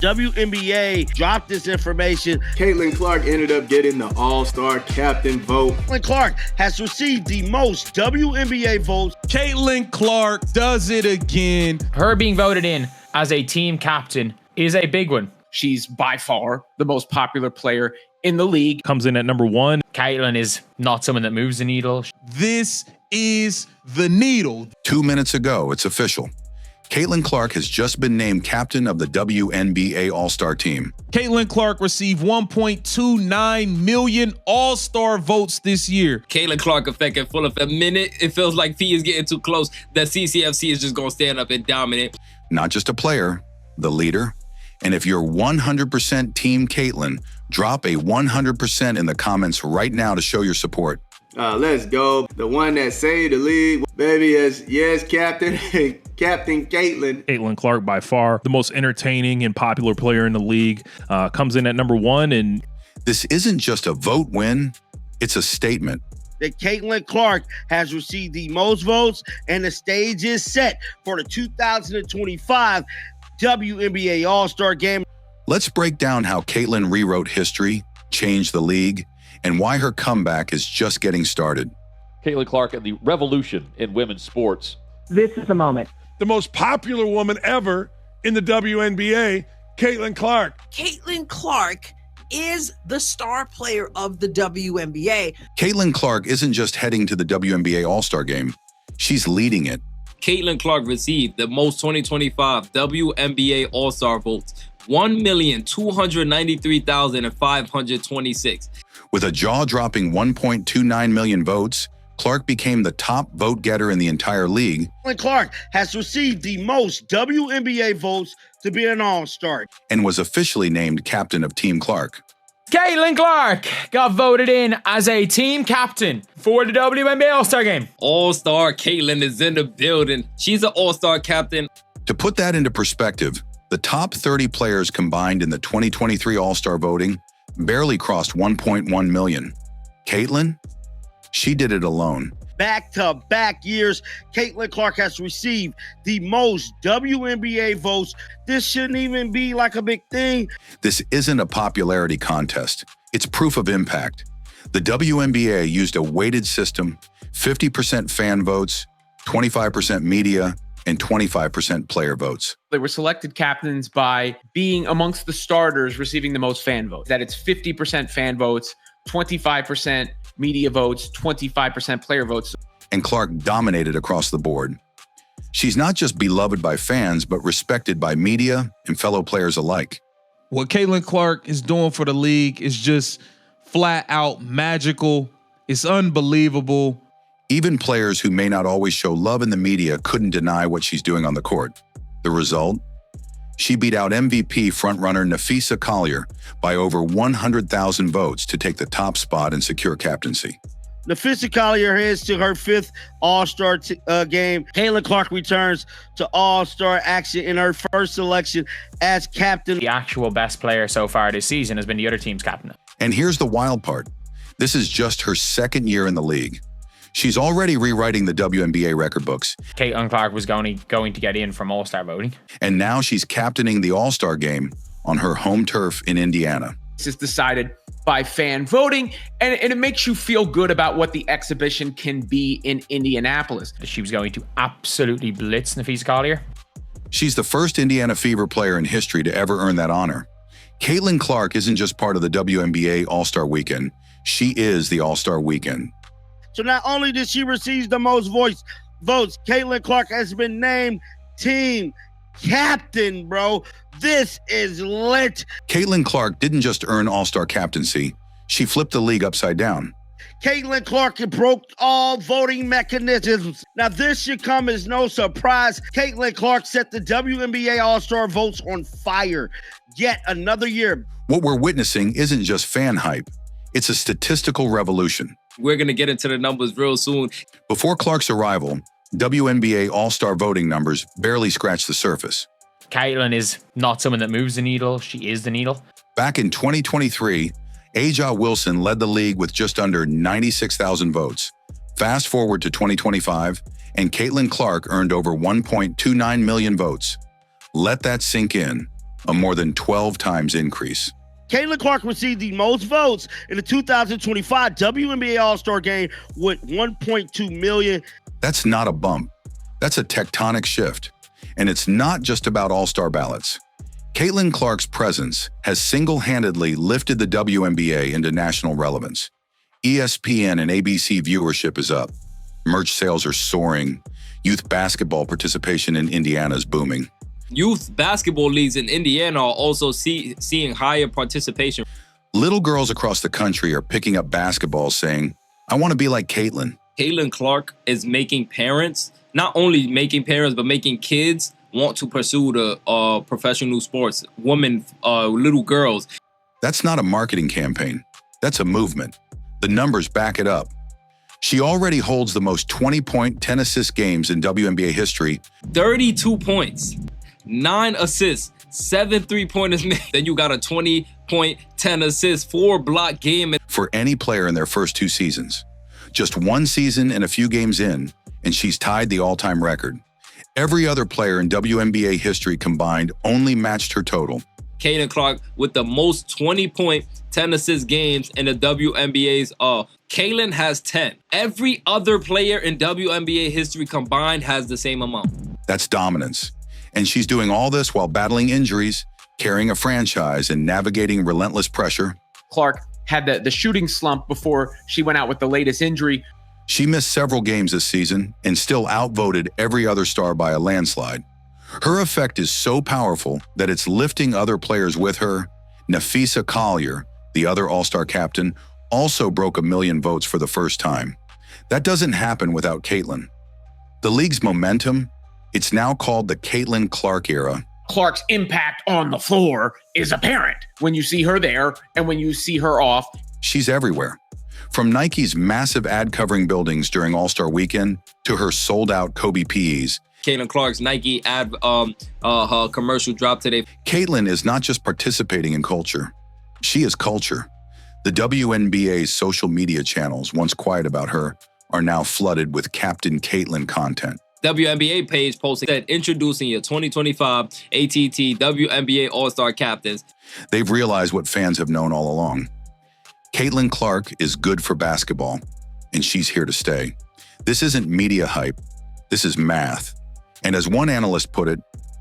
WNBA dropped this information. Caitlyn Clark ended up getting the All-Star captain vote. Caitlyn Clark has received the most WNBA votes. Caitlyn Clark does it again. Her being voted in as a team captain is a big one. She's by far the most popular player in the league. Comes in at number 1. Caitlyn is not someone that moves the needle. This is the needle. 2 minutes ago, it's official. Caitlyn Clark has just been named captain of the WNBA All-Star team. Caitlyn Clark received 1.29 million All-Star votes this year. Caitlyn Clark effect full of a minute. It feels like P is getting too close. That CCFC is just going to stand up and dominate. Not just a player, the leader. And if you're 100% Team Caitlyn, drop a 100% in the comments right now to show your support. Let's go. The one that saved the league, baby, is yes, Captain. Captain Caitlyn. Caitlyn Clark, by far the most entertaining and popular player in the league, comes in at number 1. And this isn't just a vote win, it's a statement. That Caitlyn Clark has received the most votes, and the stage is set for the 2025 WNBA All-Star Game. Let's break down how Caitlyn rewrote history, changed the league, and why her comeback is just getting started. Caitlyn Clark and the revolution in women's sports. This is the moment. The most popular woman ever in the WNBA, Caitlyn Clark. Caitlyn Clark is the star player of the WNBA. Caitlyn Clark isn't just heading to the WNBA All-Star Game. She's leading it. Caitlyn Clark received the most 2025 WNBA All-Star votes, 1,293,526. With a jaw-dropping 1.29 million votes, Clark became the top vote getter in the entire league. Caitlyn Clark has received the most WNBA votes to be an All-Star and was officially named captain of Team Clark. Caitlyn Clark got voted in as a team captain for the WNBA All-Star Game. All-Star Caitlyn is in the building. She's an All-Star captain. To put that into perspective, the top 30 players combined in the 2023 All-Star voting barely crossed 1.1 million. Caitlyn? She did it alone. Back-to-back years, Caitlyn Clark has received the most WNBA votes. This shouldn't even be like a big thing. This isn't a popularity contest. It's proof of impact. The WNBA used a weighted system, 50% fan votes, 25% media, and 25% player votes. They were selected captains by being amongst the starters receiving the most fan votes. That it's 50% fan votes, 25% media votes, 25% player votes. And Clark dominated across the board. She's not just beloved by fans, but respected by media and fellow players alike. What Caitlyn Clark is doing for the league is just flat out magical. It's unbelievable. Even players who may not always show love in the media couldn't deny what she's doing on the court. The result? She beat out MVP frontrunner Nafisa Collier by over 100,000 votes to take the top spot and secure captaincy. Nafisa Collier heads to her 5th All-Star game. Caitlyn Clark returns to All-Star action in her first selection as captain. The actual best player so far this season has been the other team's captain. And here's the wild part. This is just her 2nd year in the league. She's already rewriting the WNBA record books. Caitlyn Clark was going to get in from All-Star voting. And now she's captaining the All-Star game on her home turf in Indiana. This is decided by fan voting, and it makes you feel good about what the exhibition can be in Indianapolis. She was going to absolutely blitz Nafisa Collier. She's the first Indiana Fever player in history to ever earn that honor. Caitlyn Clark isn't just part of the WNBA All-Star Weekend. She is the All-Star Weekend. So not only did she receive the most votes, Caitlyn Clark has been named team captain, bro. This is lit. Caitlyn Clark didn't just earn All-Star captaincy. She flipped the league upside down. Caitlyn Clark broke all voting mechanisms. Now, this should come as no surprise. Caitlyn Clark set the WNBA All-Star votes on fire. Yet another year. What we're witnessing isn't just fan hype. It's a statistical revolution. We're going to get into the numbers real soon. Before Clark's arrival, WNBA All-Star voting numbers barely scratched the surface. Caitlyn is not someone that moves the needle. She is the needle. Back in 2023, A'ja Wilson led the league with just under 96,000 votes. Fast forward to 2025, and Caitlyn Clark earned over 1.29 million votes. Let that sink in. a more than 12 times increase. Caitlyn Clark received the most votes in the 2025 WNBA All-Star Game with 1.2 million. That's not a bump. That's a tectonic shift. And it's not just about All-Star ballots. Caitlyn Clark's presence has single-handedly lifted the WNBA into national relevance. ESPN and ABC viewership is up. Merch sales are soaring. Youth basketball participation in Indiana is booming. Youth basketball leagues in Indiana are also seeing higher participation. Little girls across the country are picking up basketballs saying, I want to be like Caitlyn. Caitlyn Clark is making parents, not only making parents, but making kids want to pursue the professional sports, women, little girls. That's not a marketing campaign. That's a movement. The numbers back it up. She already holds the most 20-point, 10-assist games in WNBA history. 32 points, 9 assists, 7 3-pointers. Then you got a 20-point, 10-assist, 4-block game. For any player in their first 2 seasons. Just 1 season and a few games in, and she's tied the all-time record. Every other player in WNBA history combined only matched her total. Caitlyn Clark with the most 20-point, 10-assist games in the WNBA's. Caitlyn has 10. Every other player in WNBA history combined has the same amount. That's dominance. And she's doing all this while battling injuries, carrying a franchise, and navigating relentless pressure. Clark had the shooting slump before she went out with the latest injury. She missed several games this season and still outvoted every other star by a landslide. Her effect is so powerful that it's lifting other players with her. Nafisa Collier, the other All-Star captain, also broke 1 million votes for the first time. That doesn't happen without Caitlyn. The league's momentum, it's now called the Caitlyn Clark era. Clark's impact on the floor is apparent when you see her there and when you see her off. She's everywhere. From Nike's massive ad covering buildings during All-Star Weekend to her sold-out Kobe PEs. Caitlyn Clark's Nike ad her commercial dropped today. Caitlyn is not just participating in culture. She is culture. The WNBA's social media channels, once quiet about her, are now flooded with Captain Caitlyn content. WNBA page posted that introducing your 2025 ATT WNBA All-Star captains. They've realized what fans have known all along. Caitlyn Clark is good for basketball, and she's here to stay. This isn't media hype. This is math. And as one analyst put it,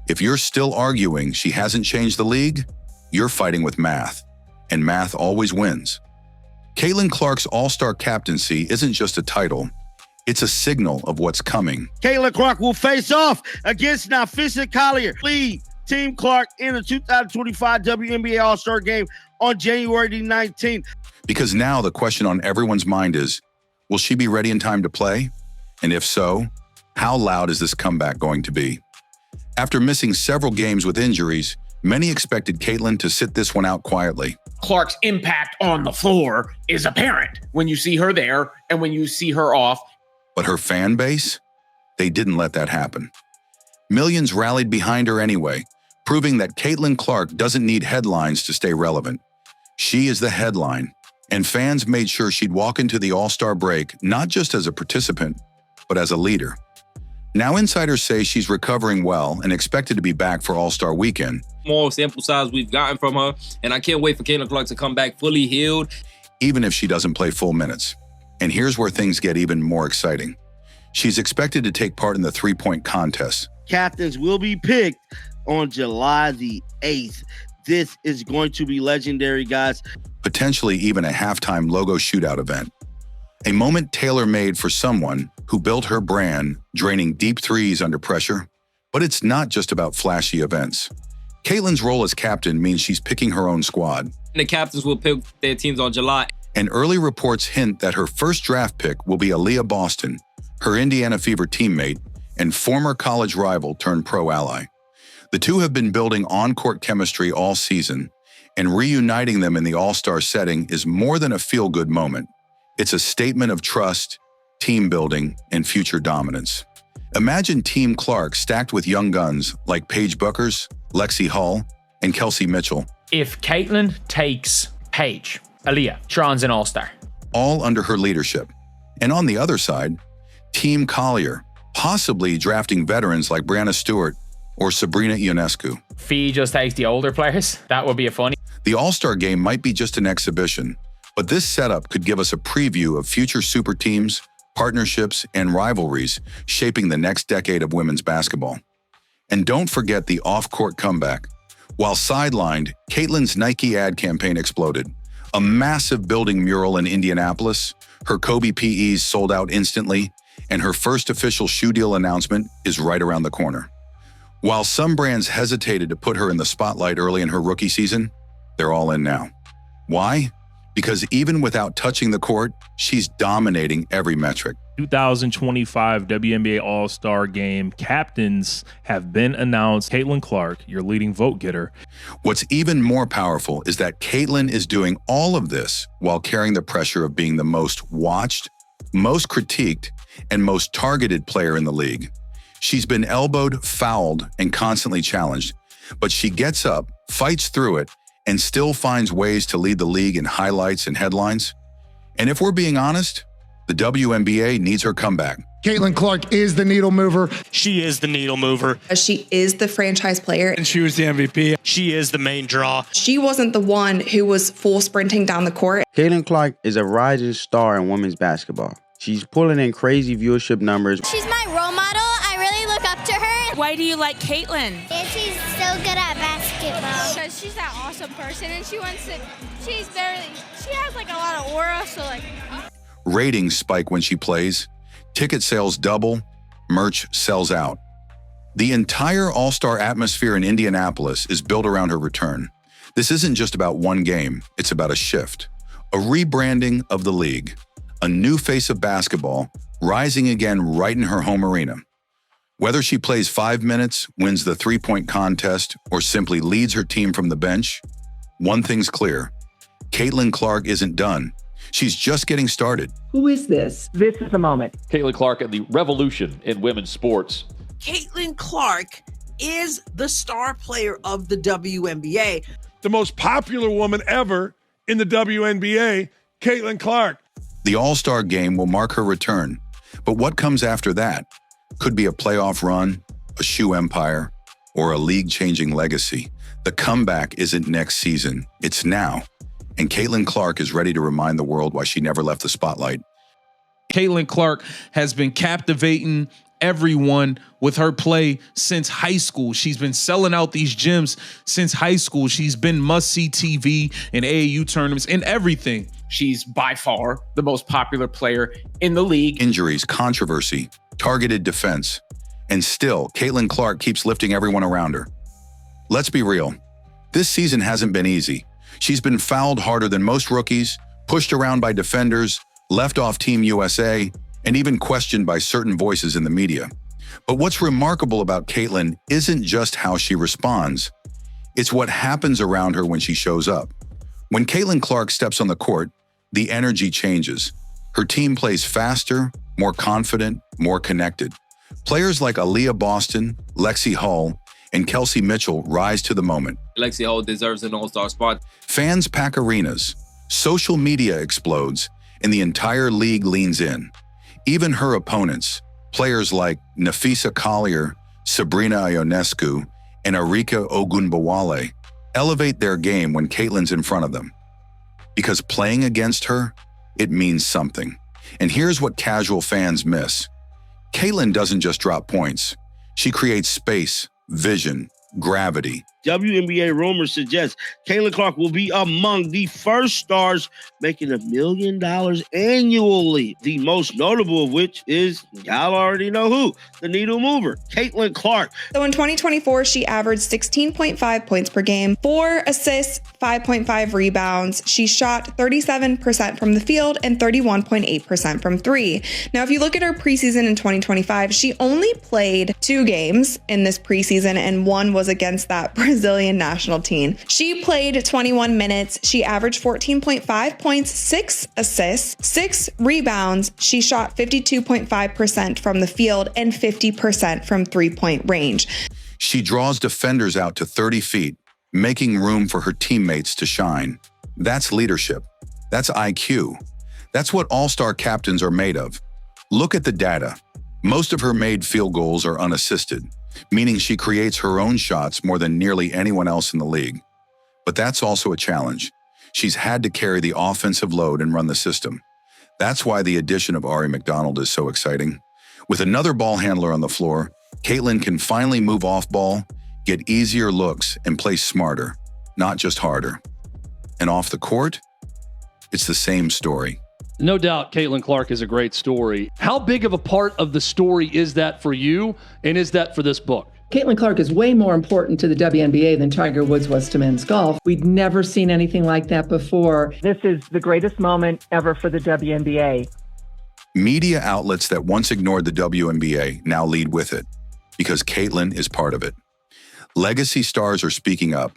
if you're still arguing she hasn't changed the league, you're fighting with math. And math always wins. Caitlyn Clark's All-Star captaincy isn't just a title. It's a signal of what's coming. Caitlyn Clark will face off against Nafisa Collier. Lead Team Clark in the 2025 WNBA All-Star Game on January 19th. Because now the question on everyone's mind is, will she be ready in time to play? And if so, how loud is this comeback going to be? After missing several games with injuries, many expected Caitlyn to sit this one out quietly. Clark's impact on the floor is apparent when you see her there and when you see her off. But her fan base? They didn't let that happen. Millions rallied behind her anyway, proving that Caitlyn Clark doesn't need headlines to stay relevant. She is the headline, and fans made sure she'd walk into the All-Star break not just as a participant, but as a leader. Now insiders say she's recovering well and expected to be back for All-Star Weekend. More sample size we've gotten from her, and I can't wait for Caitlyn Clark to come back fully healed. Even if she doesn't play full minutes. And here's where things get even more exciting. She's expected to take part in the three-point contest. Captains will be picked on July the 8th. This is going to be legendary, guys. Potentially even a halftime logo shootout event. A moment tailor-made for someone who built her brand, draining deep threes under pressure. But it's not just about flashy events. Caitlyn's role as captain means she's picking her own squad. The captains will pick their teams on July. And early reports hint that her first draft pick will be Aaliyah Boston, her Indiana Fever teammate and former college rival turned pro ally. The two have been building on-court chemistry all season, and reuniting them in the All-Star setting is more than a feel-good moment. It's a statement of trust, team building, and future dominance. Imagine Team Clark stacked with young guns like Paige Buckers, Lexi Hull, and Kelsey Mitchell. If Caitlyn takes Paige, Aaliyah, Tron's an all-star. All under her leadership. And on the other side, Team Collier, possibly drafting veterans like Brianna Stewart or Sabrina Ionescu. Fee just takes the older players. That would be a funny. The All-Star Game might be just an exhibition, but this setup could give us a preview of future super teams, partnerships, and rivalries shaping the next decade of women's basketball. And don't forget the off-court comeback. While sidelined, Caitlyn's Nike ad campaign exploded. A massive building mural in Indianapolis, her Kobe PEs sold out instantly, and her first official shoe deal announcement is right around the corner. While some brands hesitated to put her in the spotlight early in her rookie season, they're all in now. Why? Because even without touching the court, she's dominating every metric. 2025 WNBA All-Star Game captains have been announced. Caitlyn Clark, your leading vote getter. What's even more powerful is that Caitlyn is doing all of this while carrying the pressure of being the most watched, most critiqued, and most targeted player in the league. She's been elbowed, fouled, and constantly challenged, but she gets up, fights through it, and still finds ways to lead the league in highlights and headlines. And if we're being honest, the WNBA needs her comeback. Caitlyn Clark is the needle mover. She is the needle mover. She is the franchise player. And she was the MVP. She is the main draw. She wasn't the one who was full sprinting down the court. Caitlyn Clark is a rising star in women's basketball. She's pulling in crazy viewership numbers. She's my role model. I really look up to her. Why do you like Caitlyn? Yeah, she's so good at basketball. Because she's that awesome person and she has like a lot of aura, so like. Ratings spike when she plays, ticket sales double, merch sells out. The entire All-Star atmosphere in Indianapolis is built around her return. This isn't just about one game, it's about a shift, a rebranding of the league, a new face of basketball rising again right in her home arena. Whether she plays 5 minutes, wins the three-point contest, or simply leads her team from the bench, one thing's clear. Caitlyn Clark isn't done. She's just getting started. Who is this? This is a moment. Caitlyn Clark and the revolution in women's sports. Caitlyn Clark is the star player of the WNBA. The most popular woman ever in the WNBA, Caitlyn Clark. The All-Star Game will mark her return, but what comes after that? Could be a playoff run, a shoe empire, or a league-changing legacy. The comeback isn't next season, it's now. And Caitlyn Clark is ready to remind the world why she never left the spotlight. Caitlyn Clark has been captivating everyone with her play since high school. She's been selling out these gyms since high school. She's been must-see TV and AAU tournaments and everything. She's by far the most popular player in the league. Injuries, controversy, targeted defense, and still, Caitlyn Clark keeps lifting everyone around her. Let's be real. This season hasn't been easy. She's been fouled harder than most rookies, pushed around by defenders, left off Team USA, and even questioned by certain voices in the media. But what's remarkable about Caitlyn isn't just how she responds. It's what happens around her when she shows up. When Caitlyn Clark steps on the court, the energy changes. Her team plays faster, more confident, more connected. Players like Aaliyah Boston, Lexi Hull, and Kelsey Mitchell rise to the moment. Lexi Hull deserves an all-star spot. Fans pack arenas, social media explodes, and the entire league leans in. Even her opponents, players like Nafisa Collier, Sabrina Ionescu, and Arika Ogunbowale, elevate their game when Caitlyn's in front of them. Because playing against her, it means something. And here's what casual fans miss. Caitlyn doesn't just drop points. She creates space, vision, gravity. WNBA rumors suggest Caitlyn Clark will be among the first stars making $1 million annually. The most notable of which is, y'all already know who, the needle mover, Caitlyn Clark. So in 2024, she averaged 16.5 points per game, 4 assists, 5.5 rebounds. She shot 37% from the field and 31.8% from three. Now, if you look at her preseason in 2025, she only played 2 games in this preseason, and one was against that Brazilian national team. She played 21 minutes. She averaged 14.5 points, 6 assists, 6 rebounds. She shot 52.5% from the field and 50% from three-point range. She draws defenders out to 30 feet, making room for her teammates to shine. That's leadership. That's IQ. That's what all-star captains are made of. Look at the data. Most of her made field goals are unassisted. meaning she creates her own shots more than nearly anyone else in the league. But that's also a challenge. She's had to carry the offensive load and run the system. That's why the addition of Ari McDonald is so exciting. With another ball handler on the floor, Caitlyn can finally move off ball, get easier looks, and play smarter, not just harder. And off the court, it's the same story. No doubt Caitlyn Clark is a great story. How big of a part of the story is that for you, and is that for this book? Caitlyn Clark is way more important to the WNBA than Tiger Woods was to men's golf. We'd never seen anything like that before. This is the greatest moment ever for the WNBA. Media outlets that once ignored the WNBA now lead with it, because Caitlyn is part of it. Legacy stars are speaking up.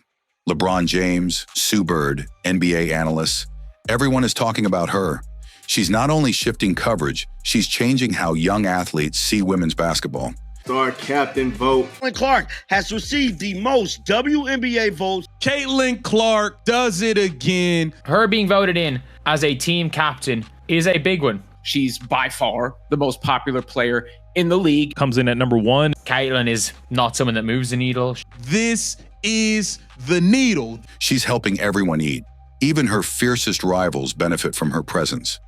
LeBron James, Sue Bird, NBA analysts, everyone is talking about her. She's not only shifting coverage, she's changing how young athletes see women's basketball. Star captain vote. Caitlyn Clark has received the most WNBA votes. Caitlyn Clark does it again. Her being voted in as a team captain is a big one. She's by far the most popular player in the league. Comes in at number 1. Caitlyn is not someone that moves the needle. This is the needle. She's helping everyone eat. Even her fiercest rivals benefit from her presence.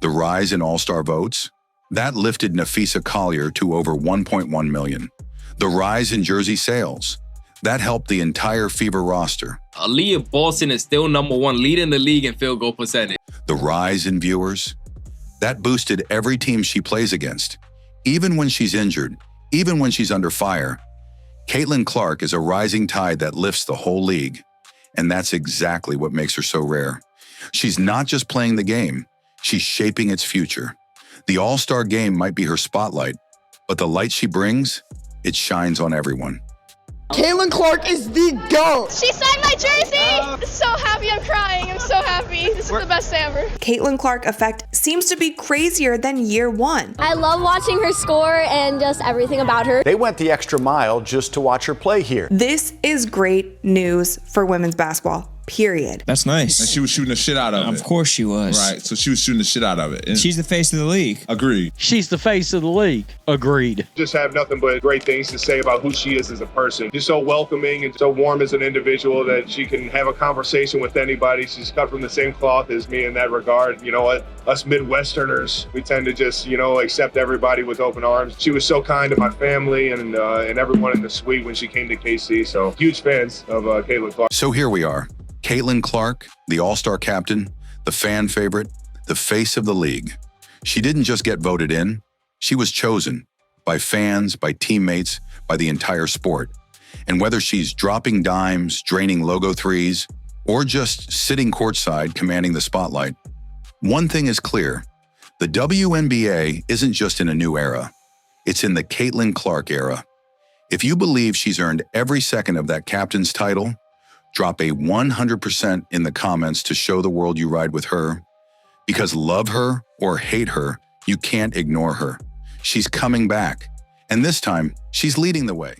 The rise in all-star votes, that lifted Nafisa Collier to over 1.1 million. The rise in jersey sales, that helped the entire Fever roster. Aaliyah Boston is still number 1, leading the league in field goal percentage. The rise in viewers, that boosted every team she plays against. Even when she's injured, even when she's under fire, Caitlyn Clark is a rising tide that lifts the whole league. And that's exactly what makes her so rare. She's not just playing the game, she's shaping its future. The All-Star game might be her spotlight, but the light she brings, it shines on everyone. Caitlyn Clark is the GOAT. She signed my jersey. I'm so happy. I'm crying. I'm so happy. This is the best day ever. Caitlyn Clark effect seems to be crazier than year one. I love watching her score and just everything about her. They went the extra mile just to watch her play here. This is great news for women's basketball. Period. That's nice. And she was shooting the shit out of it. Of course she was. Right, so she was shooting the shit out of it. And she's the face of the league. Agreed. She's the face of the league. Agreed. Just have nothing but great things to say about who she is as a person. She's so welcoming and so warm as an individual that she can have a conversation with anybody. She's cut from the same cloth as me in that regard. You know what? Us Midwesterners, we tend to just, accept everybody with open arms. She was so kind to my family and everyone in the suite when she came to KC. So huge fans of Caitlyn Clark. So here we are. Caitlyn Clark, the All-Star captain, the fan favorite, the face of the league. She didn't just get voted in, she was chosen by fans, by teammates, by the entire sport. And whether she's dropping dimes, draining logo threes, or just sitting courtside commanding the spotlight, one thing is clear. The WNBA isn't just in a new era. It's in the Caitlyn Clark era. If you believe she's earned every second of that captain's title, drop a 100% in the comments to show the world you ride with her. Because love her or hate her, you can't ignore her. She's coming back. And this time, she's leading the way.